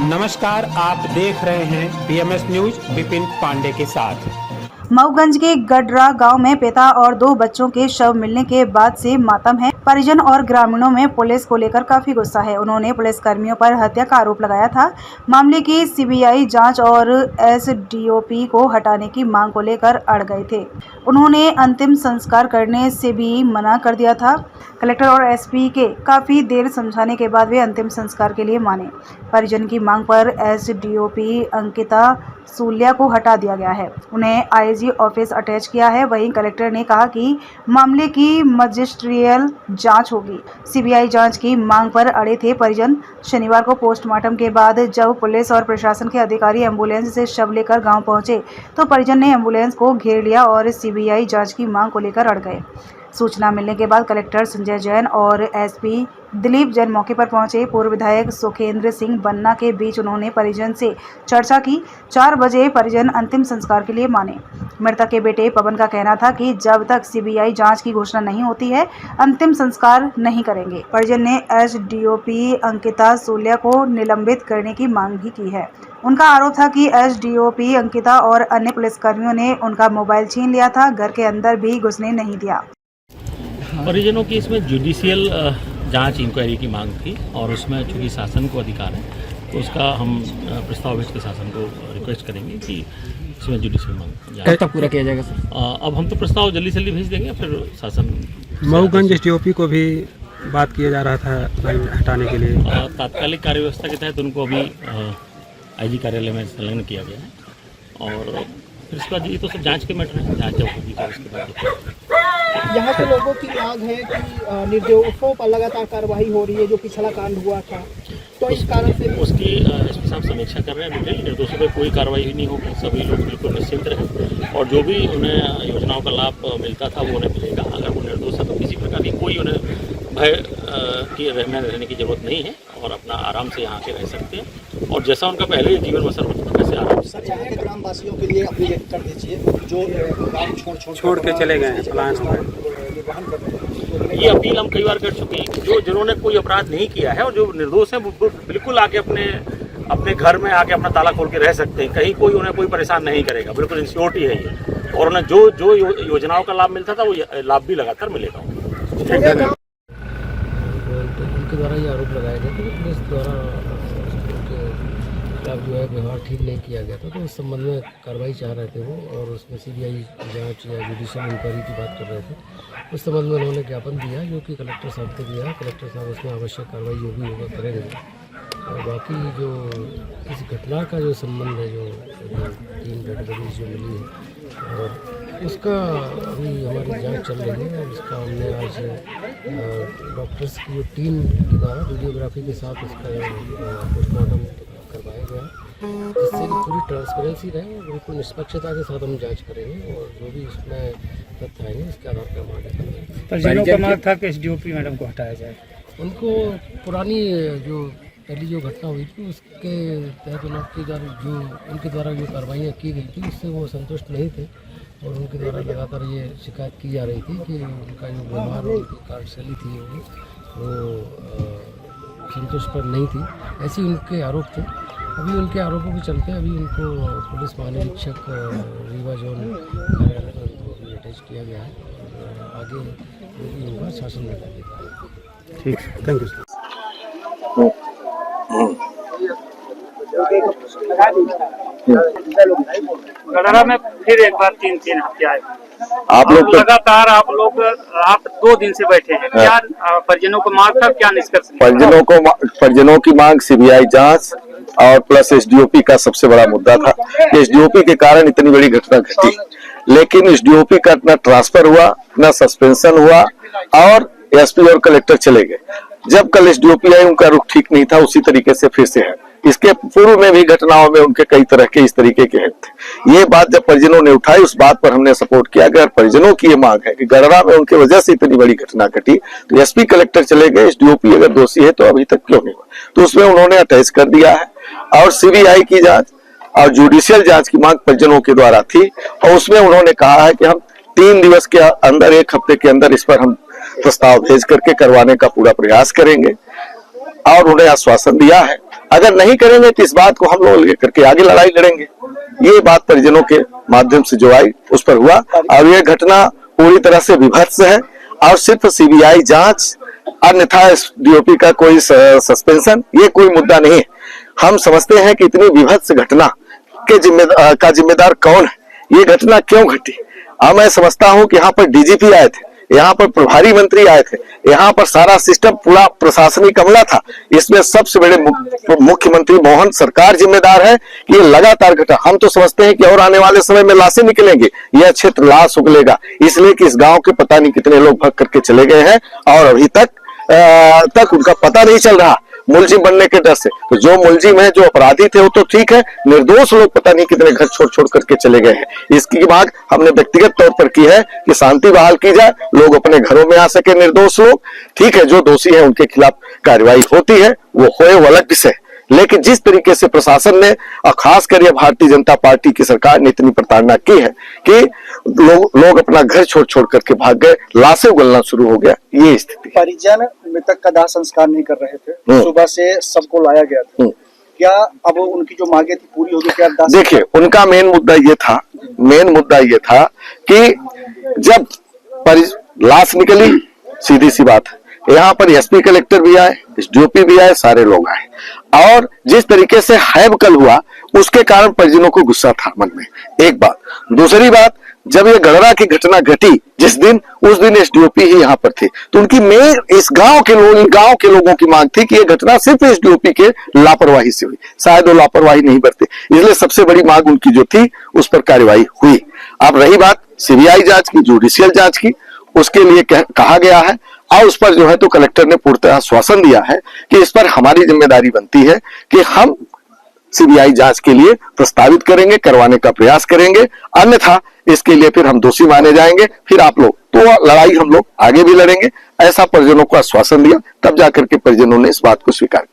नमस्कार, आप देख रहे हैं बीएमएस न्यूज विपिन पांडे के साथ। मऊगंज के गडरा गांव में पिता और 2 बच्चों के शव मिलने के बाद से मातम है। परिजन और ग्रामीणों में पुलिस को लेकर काफी गुस्सा है। उन्होंने पुलिस कर्मियों पर हत्या का आरोप लगाया था। मामले की सीबीआई जांच और एसडीओपी को हटाने की मांग को लेकर अड़ गए थे। उन्होंने अंतिम संस्कार करने से भी मना कर दिया था। कलेक्टर और एसपी के काफी देर समझाने के बाद वे अंतिम संस्कार के लिए माने। परिजन की मांग पर एसडीओपी अंकिता सूल्या को हटा दिया गया है। उन्हें आईजी ऑफिस अटैच किया है। वहीं कलेक्टर ने कहा कि मामले की मजिस्ट्रियल जांच होगी। सीबीआई जांच की मांग पर अड़े थे परिजन। शनिवार को पोस्टमार्टम के बाद जब पुलिस और प्रशासन के अधिकारी एम्बुलेंस से शव लेकर गांव पहुंचे तो परिजन ने एम्बुलेंस को घेर लिया और सीबीआई जांच की मांग को लेकर अड़ गए। सूचना मिलने के बाद कलेक्टर संजय जैन और एसपी दिलीप जैन मौके पर पहुंचे। पूर्व विधायक सुखेंद्र सिंह बन्ना के बीच उन्होंने परिजन से चर्चा की। 4 बजे परिजन अंतिम संस्कार के लिए माने। मृतक के बेटे पवन का कहना था कि जब तक सीबीआई जांच की घोषणा नहीं होती है अंतिम संस्कार नहीं करेंगे। परिजन ने एसडीओपी अंकिता सूल्या को निलंबित करने की मांग भी की है। उनका आरोप था कि एसडीओपी अंकिता और अन्य पुलिसकर्मियों ने उनका मोबाइल छीन लिया था, घर के अंदर भी घुसने नहीं दिया। परिजनों की इसमें जुडिशियल जांच इंक्वायरी की मांग थी और उसमें चूँकि शासन को अधिकार है तो उसका हम प्रस्ताव भेज के शासन को रिक्वेस्ट करेंगे कि इसमें जुडिशियल मांग कब तक पूरा किया जाएगा सर? अब हम तो प्रस्ताव जल्दी से जल्दी भेज देंगे, फिर शासन। मऊगंज एसडीओपी को भी बात किया जा रहा था हटाने के लिए। तात्कालिक कार्य व्यवस्था के तहत उनको अभी आईजी कार्यालय में संलग्न किया गया है और फिर इसके बाद ये तो सब जाँच के मैटर है, जाँच जब होगी तो उसके बाद। यहाँ के लोगों की मांग है कि निर्दोषों पर लगातार कार्रवाई हो रही है, जो पिछला कांड हुआ था, तो इस कारण से उसकी एसपी साहब समीक्षा कर रहे हैं। डिटेल निर्दोषों पर कोई कार्रवाई नहीं होगी, सभी लोग बिल्कुल निश्चिंत रहे और जो भी उन्हें योजनाओं का लाभ मिलता था वो उन्हें मिलेगा। अगर वो निर्दोष है तो किसी प्रकार की कोई उन्हें भय की रहने की जरूरत नहीं है और अपना आराम से यहाँ के रह सकते हैं और जैसा उनका पहले जीवन बसर होता था वैसे आराम से। यहाँ के ग्रामवासियों के लिए अपनी कर दीजिए जो गाँव छोड़ के चले गए, पलायन हो गए। ये अपील हम कई बार कर चुके हैं। जो जिन्होंने कोई अपराध नहीं किया है और जो निर्दोष है वो बिल्कुल आके अपने घर में आके अपना ताला खोल के रह सकते हैं, कहीं कोई उन्हें कोई परेशान नहीं करेगा, बिल्कुल इंश्योरिटी है ये। और उन्हें जो योजनाओं का लाभ मिलता था वो लाभ भी लगातार मिलेगा। उनके द्वारा ये आरोप लगाया गया था कि पुलिस द्वारा उनके खिलाफ जो है व्यवहार ठीक नहीं किया गया था, तो उस संबंध में कार्रवाई चाह रहे थे वो और उसमें सीबीआई जांच या जुडिशियल इंक्वायरी की बात कर रहे थे। उस संबंध में उन्होंने ज्ञापन दिया जो कि कलेक्टर साहब को दिया। कलेक्टर साहब उसमें आवश्यक कार्रवाई जो भी होगा करेंगे और बाकी जो इस घटना का जो संबंध है, जो 3 डेड बॉडीज जो मिली है और उसका अभी हमारी जांच चल रही है और इसका हमने आज डॉक्टर्स की जो टीम के द्वारा वीडियोग्राफी के साथ उसका पोस्टमार्टम करवाया गया, जिससे कि पूरी ट्रांसपेरेंसी रहे और बिल्कुल निष्पक्षता के साथ हम जांच करेंगे और जो भी इसमें तथ्य आएंगे इसके आधार पर हम आगे करेंगे। परिजनों का मांग था कि एसडीओपी मैडम को हटाया जाए। उनको पुरानी जो पहली जो घटना हुई थी उसके तहत उनके द्वारा जो कार्रवाइयाँ की गई थी उससे वो संतुष्ट नहीं थे और उनके द्वारा लगातार ये शिकायत की जा रही थी कि उनका जो व्यवहार और उनकी कार्यशैली थी वो संतुष्ट पर नहीं थी, ऐसे उनके आरोप थे। अभी उनके आरोपों के चलते अभी उनको पुलिस महानिरीक्षक रीवा जोन कार्यालय में उनको अभी अटैच किया गया है और आगे जो भी होगा शासन में लगेगा। ठीक, थैंक यू सर। गडरा में फिर एक बार 3 हत्याएं। आप लोग लगातार आप 2 दिन से बैठे हैं, क्या परिजनों को मांग था, क्या निष्कर्ष? परिजनों की मांग सीबीआई जांच और प्लस एसडीओपी का सबसे बड़ा मुद्दा था। एसडीओपी के कारण इतनी बड़ी घटना घटी, लेकिन एसडीओपी का न ट्रांसफर हुआ न सस्पेंशन हुआ और एसपी और कलेक्टर चले गए। जब कल एसडीओपी आई उनका रुख ठीक नहीं था, उसी तरीके से फिर से है। इसके पूर्व में भी घटनाओं में उनके कई तरह के इस तरीके के हित थे। ये बात जब परिजनों ने उठाई उस बात पर हमने सपोर्ट किया। अगर परिजनों की ये मांग है कि गडरा में उनके वजह से इतनी बड़ी घटना घटी तो एसपी कलेक्टर चले गए, एसडीओपी अगर दोषी है तो अभी तक क्यों नहीं हुआ, तो उसमें उन्होंने अटैच कर दिया है। और सीबीआई की जांच और जुडिशियल जांच की मांग परिजनों के द्वारा थी और उसमें उन्होंने कहा है कि हम 3 दिवस के अंदर, 1 हफ्ते के अंदर इस पर हम प्रस्ताव भेज करके करवाने का पूरा प्रयास करेंगे। और उन्हें आश्वासन दिया है। अगर नहीं करेंगे तो इस बात को हम लोग लेकर के आगे लड़ाई लड़ेंगे। ये बात परिजनों के माध्यम से जो आई उस पर हुआ, और यह घटना पूरी तरह से विभत्स है और सिर्फ सीबीआई जांच, अन्यथा एसडीओपी का कोई सस्पेंशन, ये कोई मुद्दा नहीं है। हम समझते हैं कि इतनी विभत्स घटना के जिम्मेदार कौन है, ये घटना क्यों घटी। मैं समझता हूं कि यहाँ पर डीजीपी आए थे, यहाँ पर प्रभारी मंत्री आए थे, यहाँ पर सारा सिस्टम पूरा प्रशासनिक अमला था। इसमें सबसे बड़े मुख्यमंत्री मोहन सरकार जिम्मेदार है कि ये लगातार घटा। हम तो समझते हैं कि और आने वाले समय में लाशें निकलेंगे, यह क्षेत्र लाश उगलेगा, इसलिए कि इस गांव के पता नहीं कितने लोग भाग करके चले गए हैं और अभी तक उनका पता नहीं चल रहा, मुलजिम बनने के डर से। तो जो मुलजिम है, जो अपराधी थे, वो तो ठीक है, निर्दोष लोग पता नहीं कितने घर छोड़ करके चले गए हैं। इसकी मांग हमने व्यक्तिगत तौर पर की है कि शांति बहाल की जाए, लोग अपने घरों में आ सके, निर्दोष लोग। ठीक है, जो दोषी है उनके खिलाफ कार्रवाई होती है, वो होए वो अलग विषय। लेकिन जिस तरीके से प्रशासन ने और खासकर ये भारतीय जनता पार्टी की सरकार ने इतनी प्रताड़ना की है कि लोग अपना घर छोड़ करके भाग गए, लाशें उगलना शुरू हो गया, ये स्थिति। परिजन मृतक का दाह संस्कार नहीं कर रहे थे, सुबह से सबको लाया गया था, क्या अब उनकी जो मांगे थी पूरी होगी? क्या देखिए, उनका मेन मुद्दा ये था कि जब लाश निकली, सीधी सी बात है, यहाँ पर एसपी कलेक्टर भी आए, एसडीओपी भी आए, सारे लोग आए, और जिस तरीके से हैबकल हुआ उसके कारण परिजनों को गुस्सा था मन में, एक बात। दूसरी बात, जब ये गड़रा की घटना घटी जिस दिन, उस दिन एसडीओपी ही यहाँ पर थे, तो उनकी मेन इस गांव के लोगों की मांग थी कि ये घटना सिर्फ एसडीओपी के लापरवाही से हुई, शायद वो लापरवाही नहीं बरते, इसलिए सबसे बड़ी मांग उनकी जो थी उस पर कार्रवाई हुई। अब रही बात सीबीआई जांच की, जुडिशियल जांच की, उसके लिए कहा गया है, और उस पर जो है तो कलेक्टर ने पूर्णतः आश्वासन दिया है कि इस पर हमारी जिम्मेदारी बनती है कि हम सीबीआई जांच के लिए प्रस्तावित करेंगे, करवाने का प्रयास करेंगे, अन्यथा इसके लिए फिर हम दोषी माने जाएंगे, फिर आप लोग तो लड़ाई हम लोग आगे भी लड़ेंगे, ऐसा परिजनों को आश्वासन दिया। तब जाकर के परिजनों ने इस बात को स्वीकार किया।